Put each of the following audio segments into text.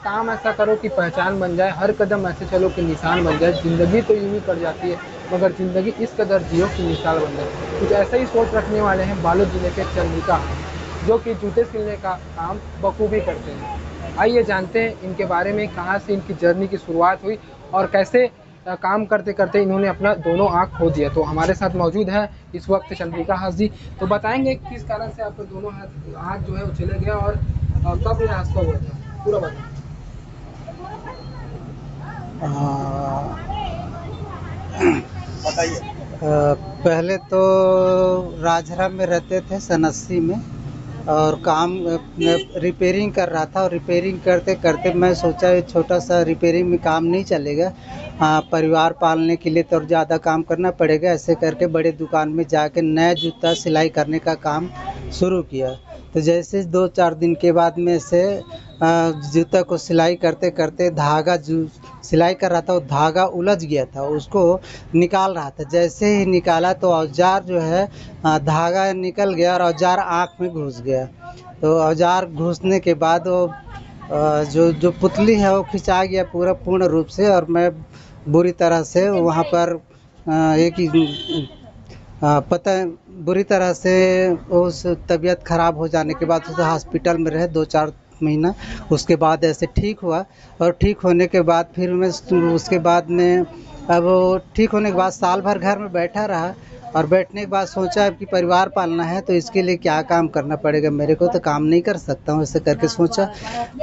काम ऐसा करो कि पहचान बन जाए, हर कदम ऐसे चलो कि निशान बन जाए। ज़िंदगी तो यूँ ही कट जाती है, मगर ज़िंदगी इस कदर जियो कि मिसाल बन जाए। कुछ ऐसा ही सोच रखने वाले हैं बालोद जिले के चंद्रिका, जो कि जूते सिलने का काम बखूबी करते हैं। आइए जानते हैं इनके बारे में, कहाँ से इनकी जर्नी की शुरुआत हुई और कैसे काम करते करते इन्होंने अपना दोनों आँख खो दिया। तो हमारे साथ मौजूद है इस वक्त चंद्रिका हास जी, तो बताएंगे किस कारण से आपका दोनों हाथ हाथ जो है वो चले गया और कब ये हादसा हुआ था, पूरा बताएं। बताइए। पहले तो राजहरा में रहते थे सन 80 में, और काम रिपेयरिंग कर रहा था। और रिपेयरिंग करते करते मैं सोचा ये छोटा सा रिपेयरिंग में काम नहीं चलेगा, परिवार पालने के लिए तो और ज़्यादा काम करना पड़ेगा। ऐसे करके बड़े दुकान में जाके नया जूता सिलाई करने का काम शुरू किया। तो जैसे 2-4 दिन के बाद में से जूता को सिलाई करते करते धागा जो सिलाई कर रहा था वो धागा उलझ गया था, उसको निकाल रहा था। जैसे ही निकाला तो औजार जो है, धागा निकल गया और औजार आँख में घुस गया। तो औजार घुसने के बाद वो जो जो पुतली है वो खिंचा गया पूरा पूर्ण रूप से, और मैं बुरी तरह से वहाँ पर एक ही पता बुरी तरह से उस तबीयत ख़राब हो जाने के बाद उस हॉस्पिटल में रहे 2-4 महीना। उसके बाद ऐसे ठीक हुआ, और ठीक होने के बाद फिर मैं उसके बाद में अब वो ठीक होने के बाद साल भर घर में बैठा रहा। और बैठने के बाद सोचा अब कि परिवार पालना है तो इसके लिए क्या काम करना पड़ेगा, मेरे को तो काम नहीं कर सकता हूँ, ऐसे करके सोचा।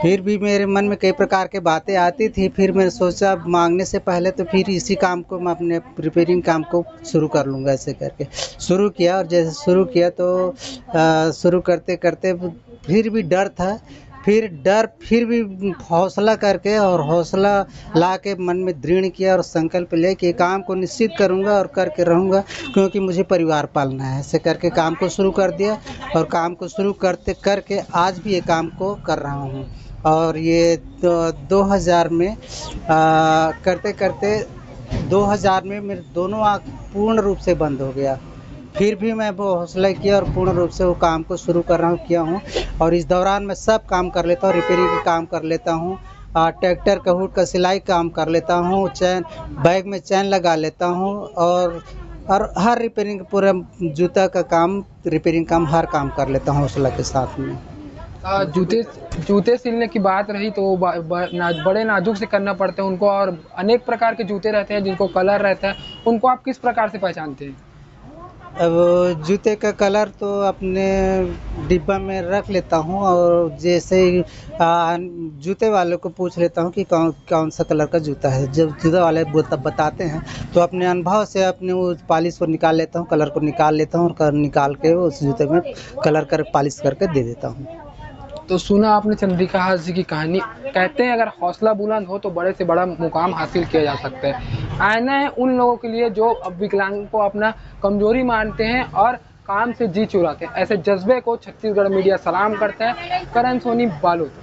फिर भी मेरे मन में कई प्रकार की बातें आती थी। फिर मैंने सोचा मांगने से पहले तो फिर इसी काम को मैं अपने रिपेयरिंग काम को शुरू कर लूँगा। ऐसे करके शुरू किया, और जैसे शुरू किया तो शुरू करते करते फिर भी डर था। फिर भी हौसला करके और हौसला ला के मन में दृढ़ किया और संकल्प लिया कि ये काम को निश्चित करूँगा और करके रहूँगा, क्योंकि मुझे परिवार पालना है। ऐसे करके काम को शुरू कर दिया, और काम को शुरू करते करके आज भी ये काम को कर रहा हूँ। और ये 2000 में करते करते 2000 में मेरे दोनों आँख पूर्ण रूप से बंद हो गया। फिर भी मैं वो हौसला किया और पूर्ण रूप से वो काम को शुरू कर रहा हूँ, किया हूँ। और इस दौरान मैं सब काम कर लेता हूँ, रिपेयरिंग का काम कर लेता हूँ, ट्रैक्टर का हुड का सिलाई काम कर लेता हूँ, चैन बैग में चैन लगा लेता हूँ, और हर रिपेयरिंग पूरा जूता का काम रिपेयरिंग काम हर काम कर लेता हूँ हौसला के साथ में। जूते जूते सिलने की बात रही तो बड़े नाजुक से करना पड़ते हैं उनको, और अनेक प्रकार के जूते रहते हैं जिनको कलर रहता है, उनको आप किस प्रकार से पहचानते हैं? अब जूते का कलर तो अपने डिब्बा में रख लेता हूँ, और जैसे ही जूते वाले को पूछ लेता हूँ कि कौन कौन सा कलर का जूता है। जब जूता वाले बताते हैं तो अपने अनुभव से अपने वो पॉलिश को निकाल लेता हूँ, कलर को निकाल लेता हूँ, और निकाल के उस जूते में कलर कर पॉलिश करके दे देता हूँ। तो सुना आपने चंद्रिका हास जी की कहानी। कहते हैं अगर हौसला बुलंद हो तो बड़े से बड़ा मुकाम हासिल किया जा सकता है। आईना है उन लोगों के लिए जो अब विकलांग को अपना कमजोरी मानते हैं और काम से जी चुराते हैं। ऐसे जज्बे को छत्तीसगढ़ मीडिया सलाम करता है। करण सोनी, बालोद।